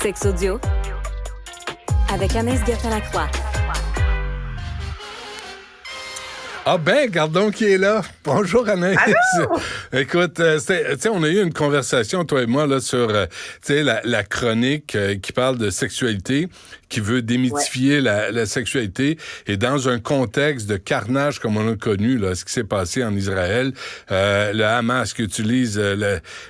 Sexe audio avec Anaïs Gertin-Lacroix. Ah ben, Gardon qui est là. Bonjour Anaïs. Allô? Écoute, on a eu une conversation, toi et moi, là, sur la chronique qui parle de sexualité, qui veut démythifier la sexualité, et dans un contexte de carnage comme on a connu, là, ce qui s'est passé en Israël, le Hamas qui utilise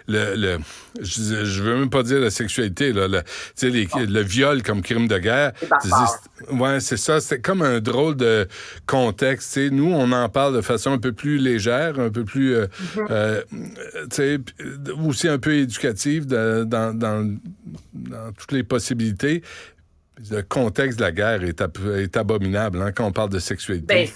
je veux même pas dire la sexualité, là, le viol comme crime de guerre. Ouais, c'est ça. C'est comme un drôle de contexte. T'sais. Nous, on en parle de façon un peu plus légère, un peu plus, aussi un peu éducative dans toutes les possibilités. Le contexte de la guerre est abominable quand on parle de sexualité. Ben,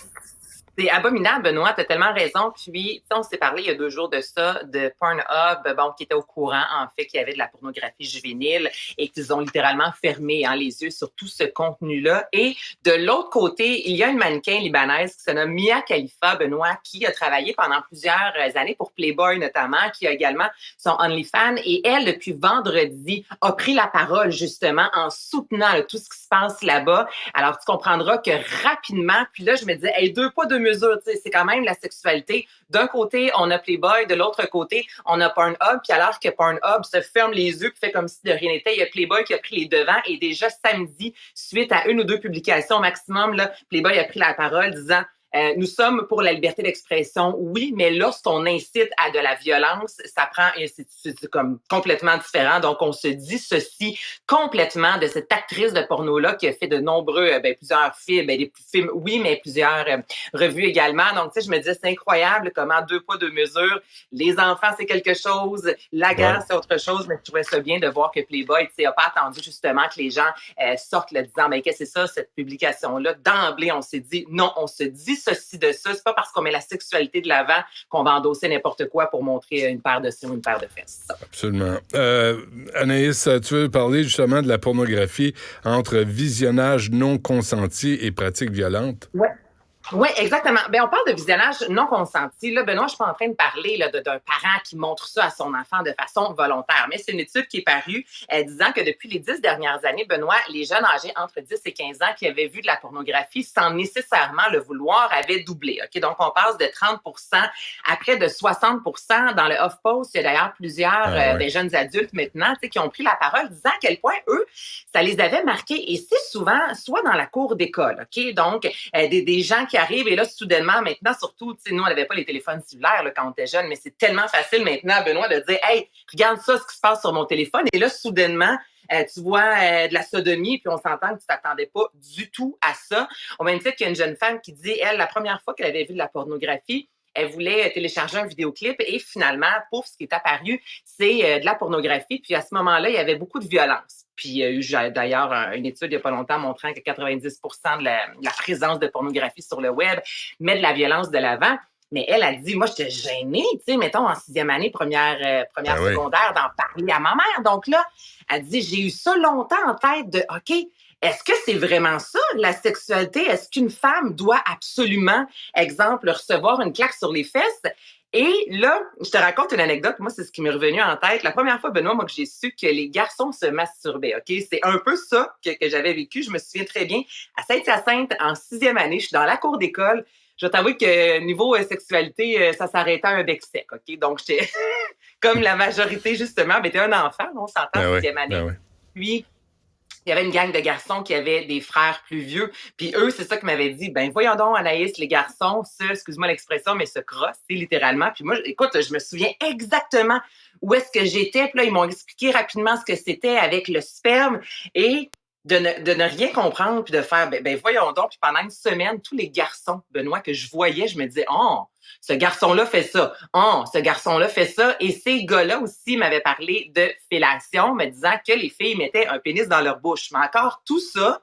c'est abominable, Benoît, t'as tellement raison. Puis, on s'est parlé il y a 2 jours de ça, de Pornhub, qui était au courant, en fait, qu'il y avait de la pornographie juvénile et qu'ils ont littéralement fermé les yeux sur tout ce contenu-là. Et de l'autre côté, il y a une mannequin libanaise qui se nomme Mia Khalifa, Benoît, qui a travaillé pendant plusieurs années pour Playboy notamment, qui a également son OnlyFans. Et elle, depuis vendredi, a pris la parole, justement, en soutenant tout ce qui se passe là-bas. Alors, tu comprendras que rapidement, puis là, je me disais, hey, 2 poids, 2 mesures, c'est quand même la sexualité. D'un côté, on a Playboy, de l'autre côté, on a Pornhub, puis alors que Pornhub se ferme les yeux puis fait comme si de rien n'était, il y a Playboy qui a pris les devants et déjà samedi, suite à 1 ou 2 publications maximum, là, Playboy a pris la parole disant nous sommes pour la liberté d'expression, oui, mais lorsqu'on incite à de la violence, ça prend, c'est comme complètement différent. Donc, on se dissocie complètement de cette actrice de porno-là qui a fait de nombreux, plusieurs films, des films, oui, mais plusieurs revues également. Donc, tu sais, je me disais, c'est incroyable comment 2 poids, 2 mesures. Les enfants, c'est quelque chose. La guerre, c'est autre chose. Mais je trouvais ça bien de voir que Playboy, tu sais, n'a pas attendu justement que les gens sortent le disant, qu'est-ce que c'est ça, cette publication-là? D'emblée, on s'est dit, non, on se dissocie de ça. C'est pas parce qu'on met la sexualité de l'avant qu'on va endosser n'importe quoi pour montrer une paire de seins ou une paire de fesses. Absolument. Anaïs, tu veux parler justement de la pornographie entre visionnage non consenti et pratique violente? Ouais. Oui, exactement. On parle de visionnage non consenti. Là, Benoît, je suis pas en train de parler là, d'un parent qui montre ça à son enfant de façon volontaire, mais c'est une étude qui est parue disant que depuis les 10 dernières années, Benoît, les jeunes âgés entre 10 et 15 ans qui avaient vu de la pornographie sans nécessairement le vouloir avaient doublé. Okay? Donc, on passe de 30% à près de 60%. Dans le HuffPost, il y a d'ailleurs plusieurs des jeunes adultes maintenant qui ont pris la parole disant à quel point eux, ça les avait marqués. Et c'est souvent, soit dans la cour d'école, OK? Donc, des gens qui arrivent et là, soudainement, maintenant, surtout, tu sais, nous, on n'avait pas les téléphones cellulaires là, quand on était jeunes, mais c'est tellement facile maintenant, Benoît, de dire « Hey, regarde ça, ce qui se passe sur mon téléphone. » Et là, soudainement, tu vois de la sodomie, puis on s'entend que tu t'attendais pas du tout à ça. Au même titre qu'il y a une jeune femme qui dit, elle, la première fois qu'elle avait vu de la pornographie, elle voulait télécharger un vidéoclip et finalement, pouf, ce qui est apparu, c'est de la pornographie. Puis à ce moment-là, il y avait beaucoup de violence. Puis il y a eu d'ailleurs une étude il n'y a pas longtemps montrant que 90% de la présence de pornographie sur le web met de la violence de l'avant. Mais elle a dit, moi, j'étais gênée, tu sais, mettons, en 6e année, première secondaire, d'en parler à ma mère. Donc là, elle dit, j'ai eu ça longtemps en tête de, OK, est-ce que c'est vraiment ça, la sexualité? Est-ce qu'une femme doit absolument, exemple, recevoir une claque sur les fesses? Et là, je te raconte une anecdote. Moi, c'est ce qui m'est revenu en tête. La première fois, Benoît, moi, que j'ai su que les garçons se masturbaient, OK? C'est un peu ça que j'avais vécu. Je me souviens très bien. À Saint-Hyacinthe, en 6e année, je suis dans la cour d'école. Je vais t'avouer que niveau sexualité, ça s'arrêtait à un bec sec, OK? Donc, j'étais comme la majorité, justement. Mais t'es un enfant, on s'entend, 6e année. Puis, il y avait une gang de garçons qui avaient des frères plus vieux. Puis eux, c'est ça qu'ils m'avaient dit. Voyons donc, Anaïs, les garçons, excuse-moi l'expression, mais se crossent, littéralement. Puis moi, écoute, je me souviens exactement où est-ce que j'étais. Puis là, ils m'ont expliqué rapidement ce que c'était avec le sperme et de ne rien comprendre puis de faire, voyons donc. Puis pendant une semaine, tous les garçons, Benoît, que je voyais, je me disais, oh, ce garçon-là fait ça. Oh, ce garçon-là fait ça. Et ces gars-là aussi m'avaient parlé de fellation, me disant que les filles mettaient un pénis dans leur bouche. Mais encore, tout ça,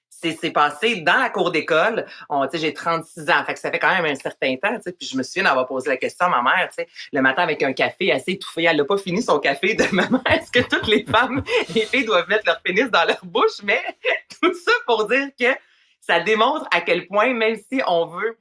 c'est passé dans la cour d'école. J'ai 36 ans, fait que ça fait quand même un certain temps. Puis je me souviens d'avoir posé la question à ma mère, le matin avec un café assez étouffé. Elle n'a pas fini son café de maman. Est-ce que toutes les femmes, les filles doivent mettre leur pénis dans leur bouche? Mais tout ça pour dire que ça démontre à quel point, même si on veut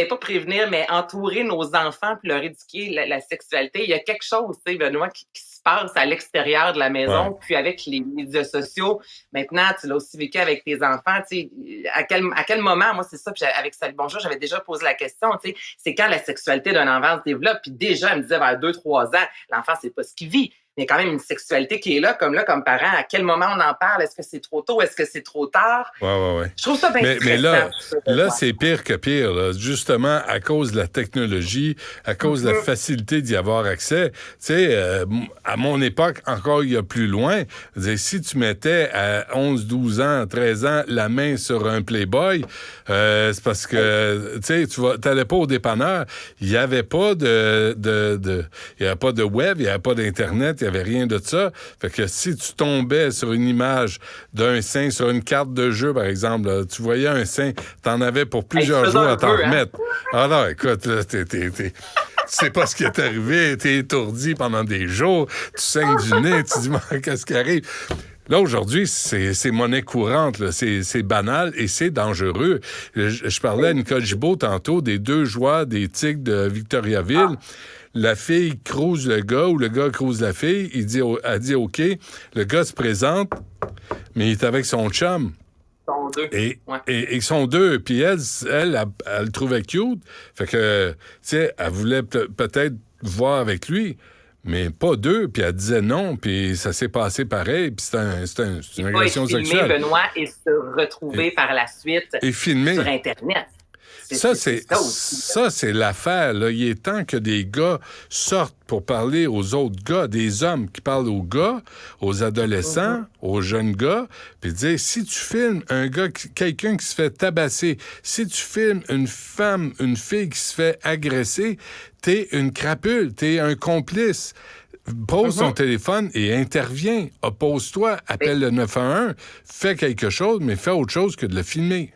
pas prévenir, mais entourer nos enfants puis leur éduquer la sexualité. Il y a quelque chose, tu sais, Benoît, qui se passe à l'extérieur de la maison, puis avec les médias sociaux. Maintenant, tu l'as aussi vécu avec tes enfants, tu sais, à quel moment, moi, c'est ça, puis avec Salut Bonjour, j'avais déjà posé la question, tu sais, c'est quand la sexualité d'un enfant se développe, puis déjà, elle me disait vers 2-3 ans, l'enfant, c'est pas ce qu'il vit. Il y a quand même une sexualité qui est là, comme parent. À quel moment on en parle? Est-ce que c'est trop tôt? Est-ce que c'est trop tard? Ouais. Je trouve ça bien Mais là, là, c'est pire que pire. Là. Justement, à cause de la technologie, à cause de la facilité d'y avoir accès. Tu sais, à mon époque, encore il y a plus loin, si tu mettais à 11, 12 ans, 13 ans, la main sur un Playboy, c'est parce que, tu sais, t'allais pas au dépanneur. Il y avait pas il y avait pas de web, il y avait pas d'Internet, il y avait rien de ça. Fait que si tu tombais sur une image d'un sein, sur une carte de jeu, par exemple, là, tu voyais un sein, t'en avais pour plusieurs jours à t'en remettre. Ah non, écoute, là, tu sais pas ce qui est arrivé, t'es étourdi pendant des jours, tu saignes du nez, tu dis, qu'est-ce qui arrive? Là, aujourd'hui, c'est monnaie courante, là. C'est banal et c'est dangereux. Je parlais à Nicole Gibault tantôt des 2 joueurs des Tigres de Victoriaville. La fille crouse le gars ou le gars crouse la fille. Elle dit OK. Le gars se présente, mais il est avec son chum. Et ils sont 2. Puis elle le trouvait cute. Fait que, tu sais, elle voulait peut-être voir avec lui. Mais pas 2, puis elle disait non, puis ça s'est passé pareil, puis c'est une agression sexuelle. Benoît, et se retrouver par la suite sur Internet. Ça, c'est l'affaire. Là. Il est temps que des gars sortent pour parler aux autres gars, des hommes qui parlent aux gars, aux adolescents, aux jeunes gars, puis dire, si tu filmes quelqu'un qui se fait tabasser, si tu filmes une fille qui se fait agresser, t'es une crapule, t'es un complice. Pose ton téléphone et interviens. Oppose-toi, appelle le 911, fais quelque chose, mais fais autre chose que de le filmer.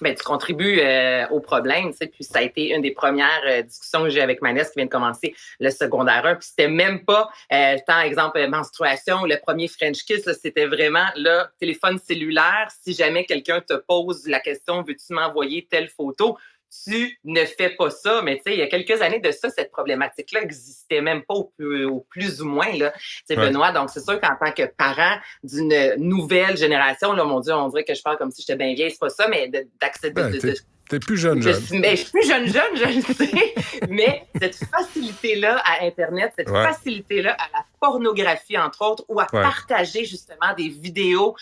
Ben, tu contribues au problème, tu sais, puis ça a été une des premières discussions que j'ai avec Manès qui vient de commencer le secondaire 1, puis c'était même pas tant, exemple, menstruation, le premier French kiss, là, c'était vraiment, là, téléphone cellulaire, si jamais quelqu'un te pose la question, veux-tu m'envoyer telle photo? Tu ne fais pas ça, mais tu sais, il y a quelques années de ça, cette problématique-là n'existait même pas au plus ou moins, là, tu sais, Benoît. Donc, c'est sûr qu'en tant que parent d'une nouvelle génération, là, mon Dieu, on dirait que je parle comme si j'étais bien vieille, c'est pas ça, mais d'accéder... T'es plus jeune. Je suis plus jeune, je le sais, mais cette facilité-là à Internet, cette facilité-là à la pornographie, entre autres, ou à partager justement des vidéos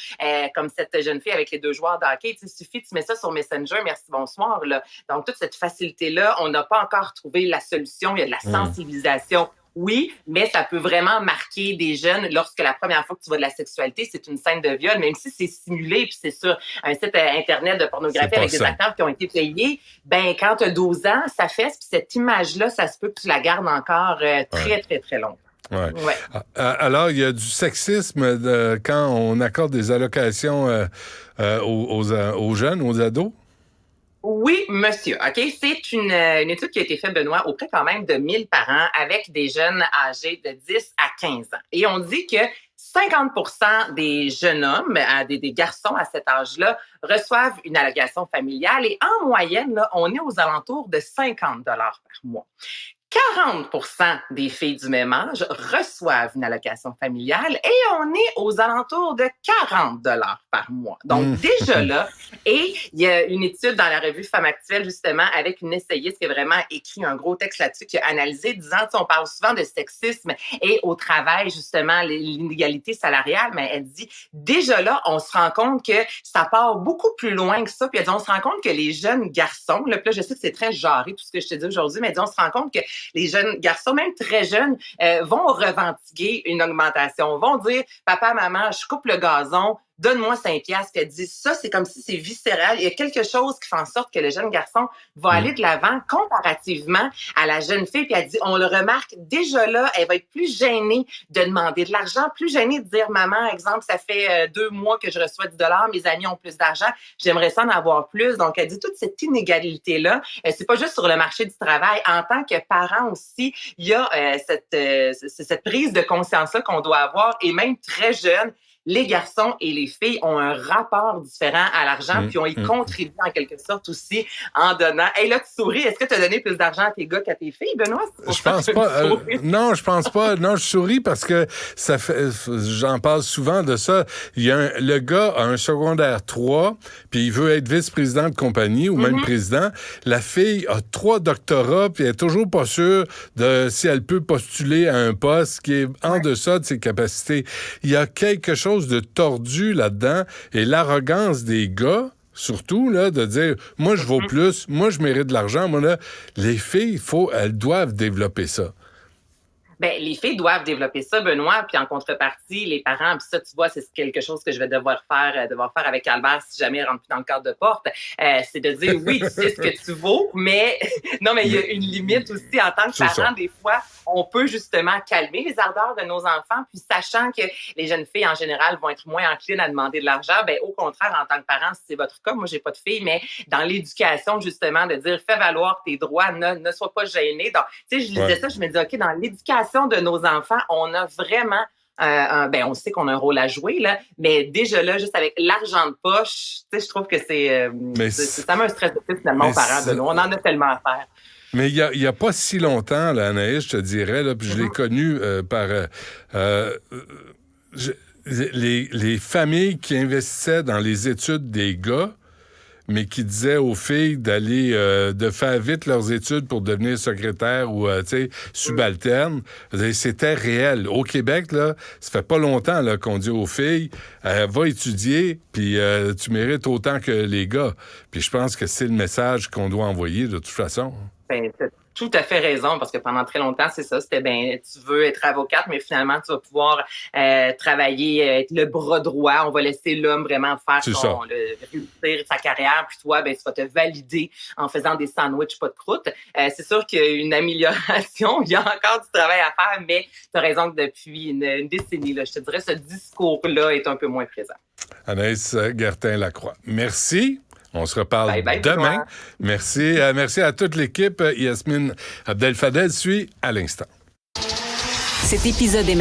comme cette jeune fille avec les 2 joueurs de hockey. Il suffit, tu mets ça sur Messenger, merci, bonsoir. Là. Donc, toute cette facilité-là, on n'a pas encore trouvé la solution. Il y a de la sensibilisation. Oui, mais ça peut vraiment marquer des jeunes lorsque la première fois que tu vois de la sexualité, c'est une scène de viol, même si c'est simulé, puis c'est sur un site Internet de pornographie avec des acteurs qui ont été payés. Ben, quand tu as 12 ans, ça fesse, puis cette image-là, ça se peut que tu la gardes encore très, très, très longtemps. Ouais. Alors, il y a du sexisme quand on accorde des allocations aux jeunes, aux ados? Oui, monsieur. OK? C'est une étude qui a été faite, Benoît, auprès quand même de 1000 parents avec des jeunes âgés de 10 à 15 ans. Et on dit que 50% des jeunes hommes, des garçons à cet âge-là, reçoivent une allocation familiale et en moyenne, là, on est aux alentours de 50 $ par mois. 40% des filles du même âge reçoivent une allocation familiale et on est aux alentours de 40 $ par mois. Donc, déjà là, et il y a une étude dans la revue Femmes Actuelles, justement, avec une essayiste qui a vraiment écrit un gros texte là-dessus, qui a analysé, disant, on parle souvent de sexisme et au travail, justement, l'inégalité salariale, mais elle dit, déjà là, on se rend compte que ça part beaucoup plus loin que ça. Puis elle dit, on se rend compte que les jeunes garçons, là, je sais que c'est très genré, tout ce que je te dis aujourd'hui, mais elle dit, on se rend compte que les jeunes garçons, même très jeunes, vont revendiquer une augmentation, vont dire « Papa, maman, je coupe le gazon, donne-moi 5 piastres. » Puis elle dit ça, c'est comme si c'est viscéral. Il y a quelque chose qui fait en sorte que le jeune garçon va aller de l'avant comparativement à la jeune fille. Puis elle dit, on le remarque, déjà là, elle va être plus gênée de demander de l'argent, plus gênée de dire, maman, exemple, ça fait 2 mois que je reçois 10 $, mes amis ont plus d'argent, j'aimerais ça en avoir plus. Donc, elle dit toute cette inégalité-là, c'est pas juste sur le marché du travail. En tant que parent aussi, il y a cette prise de conscience-là qu'on doit avoir, et même très jeune, les garçons et les filles ont un rapport différent à l'argent, puis on y contribue en quelque sorte aussi en donnant. Hey, là, tu souris. Est-ce que tu as donné plus d'argent à tes gars qu'à tes filles, Benoît? Je pense pas. Non, je pense pas. Non, je souris parce que ça fait. J'en parle souvent de ça. Le gars a un secondaire 3, puis il veut être vice-président de compagnie ou même président. La fille a 3 doctorats, puis elle est toujours pas sûre de si elle peut postuler à un poste qui est en deçà de ses capacités. Il y a quelque chose de tordu là-dedans, et l'arrogance des gars, surtout, là, de dire « Moi, je vaux plus, moi, je mérite de l'argent. » Moi, là, les filles, elles doivent développer ça. Ben, les filles doivent développer ça, Benoît, puis en contrepartie, les parents, puis ça, tu vois, c'est quelque chose que je vais devoir faire avec Albert si jamais il rentre plus dans le cadre de porte, c'est de dire, oui, tu sais ce que tu vaux, mais non, mais il y a une limite aussi en tant que parent, des fois, on peut justement calmer les ardeurs de nos enfants, puis sachant que les jeunes filles, en général, vont être moins enclines à demander de l'argent, ben au contraire, en tant que parent, si c'est votre cas, moi, j'ai pas de fille, mais dans l'éducation, justement, de dire, fais valoir tes droits, ne sois pas gêné. Donc, tu sais, je lisais ça, je me dis, OK, dans l'éducation de nos enfants, on a vraiment on sait qu'on a un rôle à jouer, là, mais déjà là, juste avec l'argent de poche, je trouve que ça met un stress de plus finalement aux parents de nous. On en a tellement à faire. Mais il y a pas si longtemps, là, Anaïs, je te dirais, là, puis je l'ai connu par les familles qui investissaient dans les études des gars, mais qui disaient aux filles de faire vite leurs études pour devenir secrétaire ou, subalterne. C'était réel. Au Québec, là, ça fait pas longtemps là, qu'on dit aux filles, va étudier, puis tu mérites autant que les gars. Puis je pense que c'est le message qu'on doit envoyer de toute façon. Ben, t'as tout à fait raison, parce que pendant très longtemps, c'est ça, c'était tu veux être avocate, mais finalement, tu vas pouvoir travailler, être le bras droit. On va laisser l'homme vraiment faire réussir sa carrière, puis toi, tu vas te valider en faisant des sandwichs pas de croûte. C'est sûr qu'il y a une amélioration, il y a encore du travail à faire, mais tu as raison que depuis une décennie, là, je te dirais, ce discours-là est un peu moins présent. Anaïs Gertin-Lacroix, merci. On se reparle demain. Merci à toute l'équipe. Yasmine Abdel-Fadel suit à l'instant. Cet épisode est